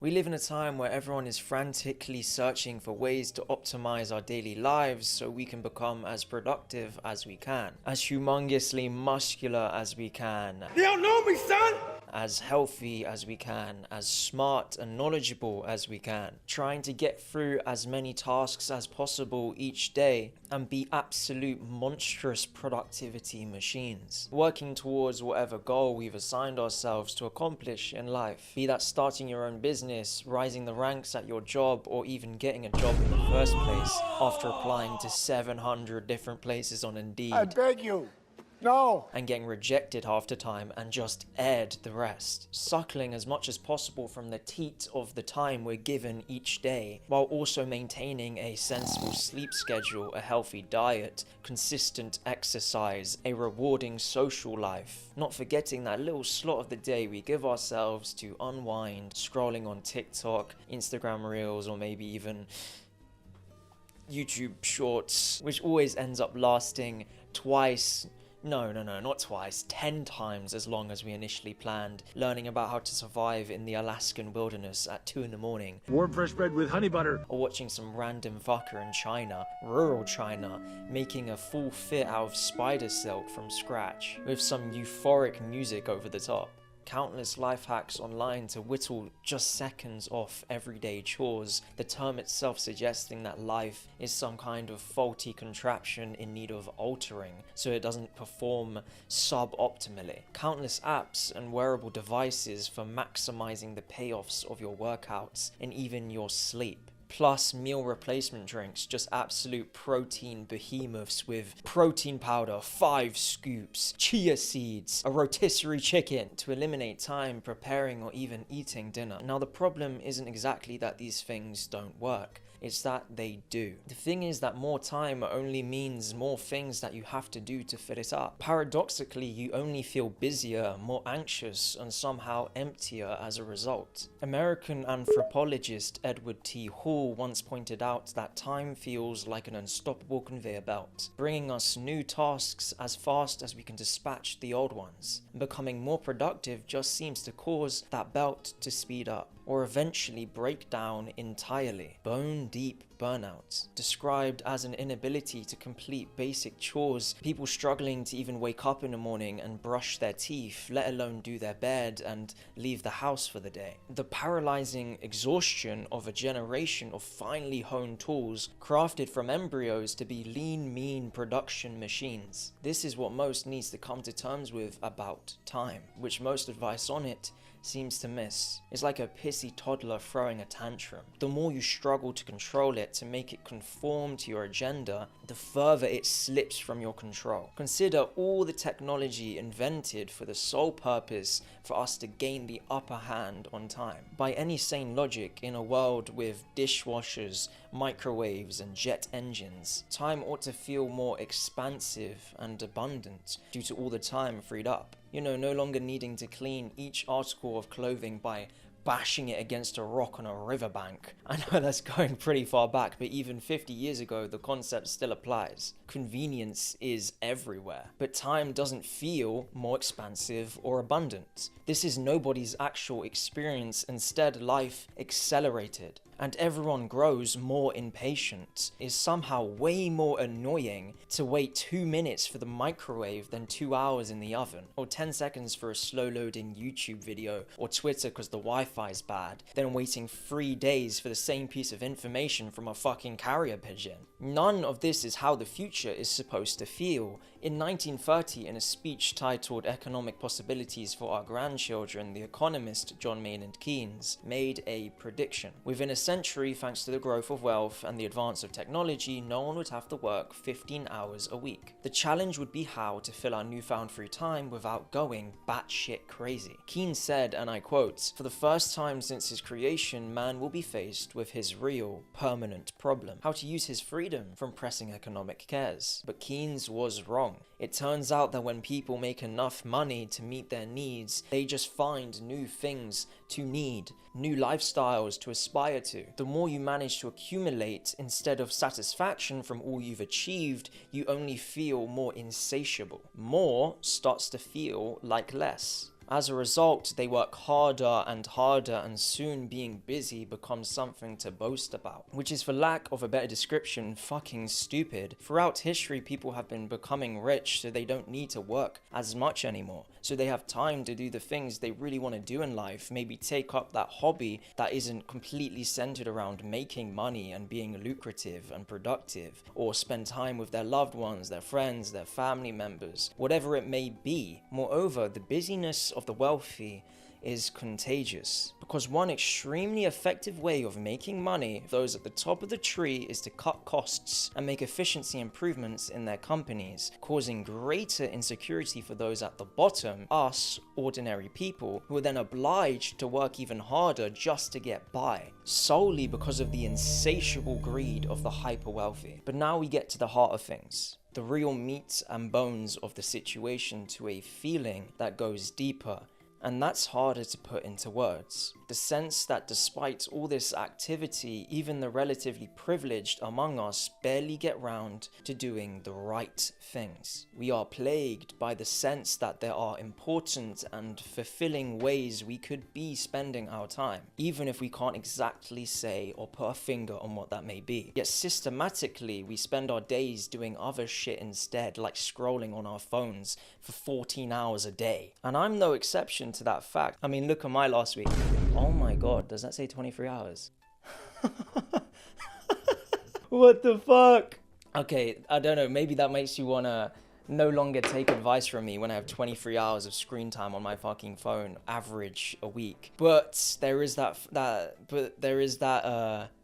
We live in a time where everyone is frantically searching for ways to optimize our daily lives so we can become as productive as we can, as humongously muscular as we can, You don't know me, son! as healthy as we can, as smart and knowledgeable as we can, trying to get through as many tasks as possible each day and be absolute monstrous productivity machines, working towards whatever goal we've assigned ourselves to accomplish in life, be that starting your own business, rising the ranks at your job, or even getting a job in the first place after applying to 700 different places on Indeed. I beg you. No. And getting rejected half the time and just aired the rest. Suckling as much as possible from the teat of the time we're given each day, while also maintaining a sensible sleep schedule, a healthy diet, consistent exercise, a rewarding social life. Not forgetting that little slot of the day we give ourselves to unwind, scrolling on TikTok, Instagram Reels, or maybe even YouTube Shorts, which always ends up lasting not twice, 10 times as long as we initially planned, learning about how to survive in the Alaskan wilderness at 2 in the morning, Warm fresh bread with honey butter. or watching some random fucker in China, rural China, making a full fit out of spider silk from scratch, with some euphoric music over the top. Countless life hacks online to whittle just seconds off everyday chores, the term itself suggesting that life is some kind of faulty contraption in need of altering so it doesn't perform suboptimally. Countless apps and wearable devices for maximizing the payoffs of your workouts and even your sleep. Plus meal replacement drinks, just absolute protein behemoths with protein powder, 5 scoops, chia seeds, a rotisserie chicken to eliminate time preparing or even eating dinner. Now the problem isn't exactly that these things don't work, it's that they do. The thing is that more time only means more things that you have to do to fit it up. Paradoxically, you only feel busier, more anxious, and somehow emptier as a result. American anthropologist Edward T. Hall once pointed out that time feels like an unstoppable conveyor belt, bringing us new tasks as fast as we can dispatch the old ones. Becoming more productive just seems to cause that belt to speed up, or eventually break down entirely. Bone deep burnout, described as an inability to complete basic chores, people struggling to even wake up in the morning and brush their teeth, let alone do their bed and leave the house for the day. The paralyzing exhaustion of a generation of finely honed tools crafted from embryos to be lean, mean production machines. This is what most needs to come to terms with about time, which most advice on it seems to miss. It's like a pissy toddler throwing a tantrum. The more you struggle to control it, to make it conform to your agenda, the further it slips from your control. Consider all the technology invented for the sole purpose for us to gain the upper hand on time. By any sane logic, in a world with dishwashers, microwaves, and jet engines, time ought to feel more expansive and abundant due to all the time freed up. You know, no longer needing to clean each article of clothing by bashing it against a rock on a riverbank. I know that's going pretty far back, but even 50 years ago, the concept still applies. Convenience is everywhere, but time doesn't feel more expansive or abundant. This is nobody's actual experience, instead life accelerated. And everyone grows more impatient. It's somehow way more annoying to wait 2 minutes for the microwave than 2 hours in the oven, or 10 seconds for a slow loading YouTube video, or Twitter because the Wi-Fi is bad, than waiting 3 days for the same piece of information from a fucking carrier pigeon. None of this is how the future is supposed to feel. In 1930, in a speech titled Economic Possibilities for Our Grandchildren, the economist John Maynard Keynes made a prediction. Within a century, thanks to the growth of wealth and the advance of technology, no one would have to work 15 hours a week. The challenge would be how to fill our newfound free time without going batshit crazy. Keynes said, and I quote, "For the first time since his creation, man will be faced with his real, permanent problem: how to use his freedom from pressing economic cares." But Keynes was wrong. It turns out that when people make enough money to meet their needs, they just find new things to need, new lifestyles to aspire to. The more you manage to accumulate instead of satisfaction from all you've achieved, you only feel more insatiable. More starts to feel like less. As a result, they work harder and harder, and soon being busy becomes something to boast about, which is, for lack of a better description, fucking stupid. Throughout history, people have been becoming rich so they don't need to work as much anymore, so they have time to do the things they really want to do in life, maybe take up that hobby that isn't completely centered around making money and being lucrative and productive, or spend time with their loved ones, their friends, their family members, whatever it may be. Moreover, the busyness of the wealthy is contagious, because one extremely effective way of making money for those at the top of the tree is to cut costs and make efficiency improvements in their companies, causing greater insecurity for those at the bottom, us ordinary people, who are then obliged to work even harder just to get by, solely because of the insatiable greed of the hyper wealthy. But now we get to the heart of things, the real meat and bones of the situation, to a feeling that goes deeper. And that's harder to put into words. The sense that despite all this activity, even the relatively privileged among us barely get round to doing the right things. We are plagued by the sense that there are important and fulfilling ways we could be spending our time, even if we can't exactly say or put a finger on what that may be. Yet systematically, we spend our days doing other shit instead, like scrolling on our phones for 14 hours a day. And I'm no exception to that fact. I mean, look at my last week. Oh my god, does that say 23 hours? What the fuck? Okay, I don't know, maybe that makes you wanna no longer take advice from me when I have 23 hours of screen time on my fucking phone, average a week. But there is that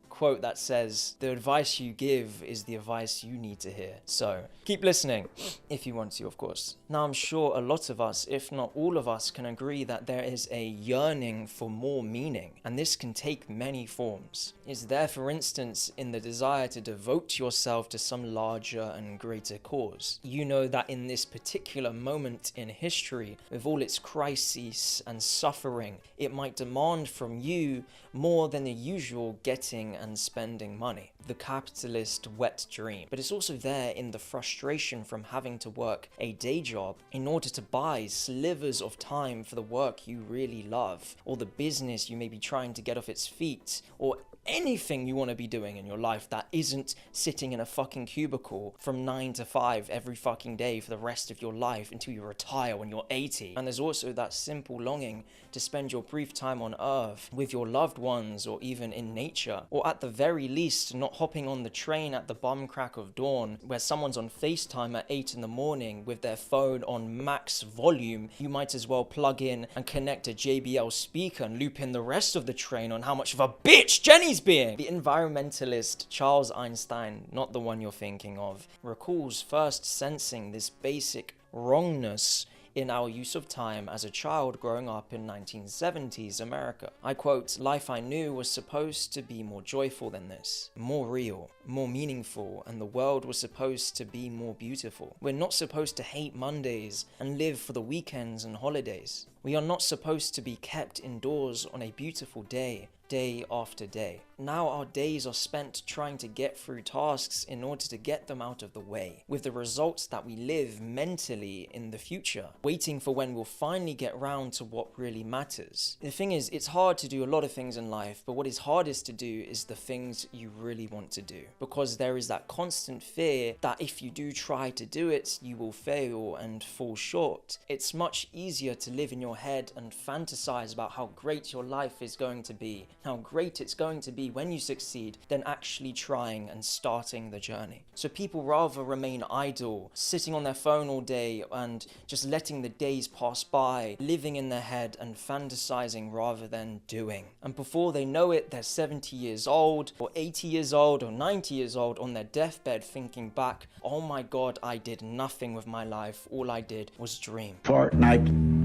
quote that says, the advice you give is the advice you need to hear. So keep listening if you want to, of course. Now, I'm sure a lot of us, if not all of us, can agree that there is a yearning for more meaning, and this can take many forms. Is there, for instance, in the desire to devote yourself to some larger and greater cause? You know that in this particular moment in history, with all its crises and suffering, it might demand from you more than the usual getting and spending money. The capitalist wet dream. But it's also there in the frustration from having to work a day job in order to buy slivers of time for the work you really love, or the business you may be trying to get off its feet, or anything you want to be doing in your life that isn't sitting in a fucking cubicle from 9 to 5 every fucking day for the rest of your life until you retire when you're 80. And there's also that simple longing to spend your brief time on earth with your loved ones, or even in nature, or at the very least not hopping on the train at the bum crack of dawn where someone's on FaceTime at 8 in the morning with their phone on max volume. You might as well plug in and connect a JBL speaker and loop in the rest of the train on how much of a bitch Jenny's being. The environmentalist Charles Einstein, not the one you're thinking of, recalls first sensing this basic wrongness in our use of time as a child growing up in 1970s America. I quote, "Life I knew was supposed to be more joyful than this, more real, more meaningful, and the world was supposed to be more beautiful. We're not supposed to hate Mondays and live for the weekends and holidays. We are not supposed to be kept indoors on a beautiful day, day after day. Now our days are spent trying to get through tasks in order to get them out of the way, with the results that we live mentally in the future, waiting for when we'll finally get round to what really matters." The thing is, it's hard to do a lot of things in life, but what is hardest to do is the things you really want to do, because there is that constant fear that if you do try to do it, you will fail and fall short. It's much easier to live in your head and fantasize about how great your life is going to be, how great it's going to be when you succeed, than actually trying and starting the journey. So people rather remain idle, sitting on their phone all day and just letting the days pass by, living in their head and fantasizing rather than doing. And before they know it, they're 70 years old, or 80 years old, or 90 years old on their deathbed thinking back, "Oh my god, I did nothing with my life. All I did was dream." Fortnite.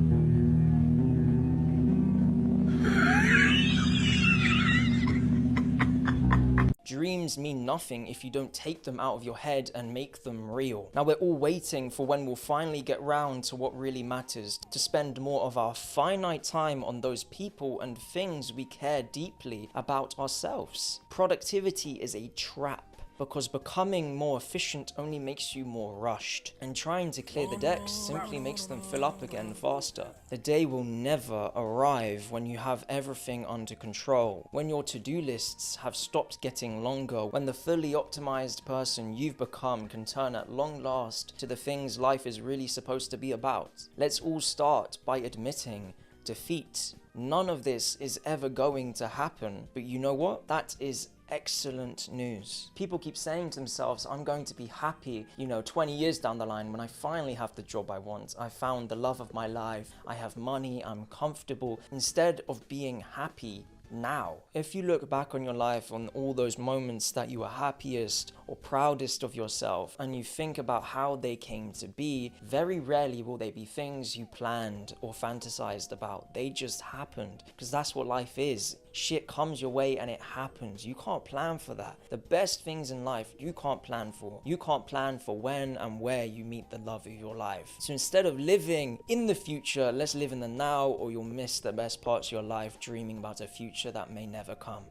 Dreams mean nothing if you don't take them out of your head and make them real. Now we're all waiting for when we'll finally get round to what really matters, to spend more of our finite time on those people and things we care deeply about ourselves. Productivity is a trap. because becoming more efficient only makes you more rushed, and trying to clear the decks simply makes them fill up again faster. The day will never arrive when you have everything under control, when your to-do lists have stopped getting longer, when the fully optimized person you've become can turn at long last to the things life is really supposed to be about. Let's all start by admitting defeat. None of this is ever going to happen, but you know what? That is excellent news. People keep saying to themselves, I'm going to be happy, 20 years down the line when I finally have the job I want. I found the love of my life. I have money. I'm comfortable. Instead of being happy now. If you look back on your life, on all those moments that you were happiest or proudest of yourself, and you think about how they came to be, very rarely will they be things you planned or fantasized about. They just happened, because that's what life is. Shit comes your way and it happens. You can't plan for that. The best things in life you can't plan for. You can't plan for when and where you meet the love of your life. So instead of living in the future, let's live in the now, or you'll miss the best parts of your life dreaming about a future that may never come.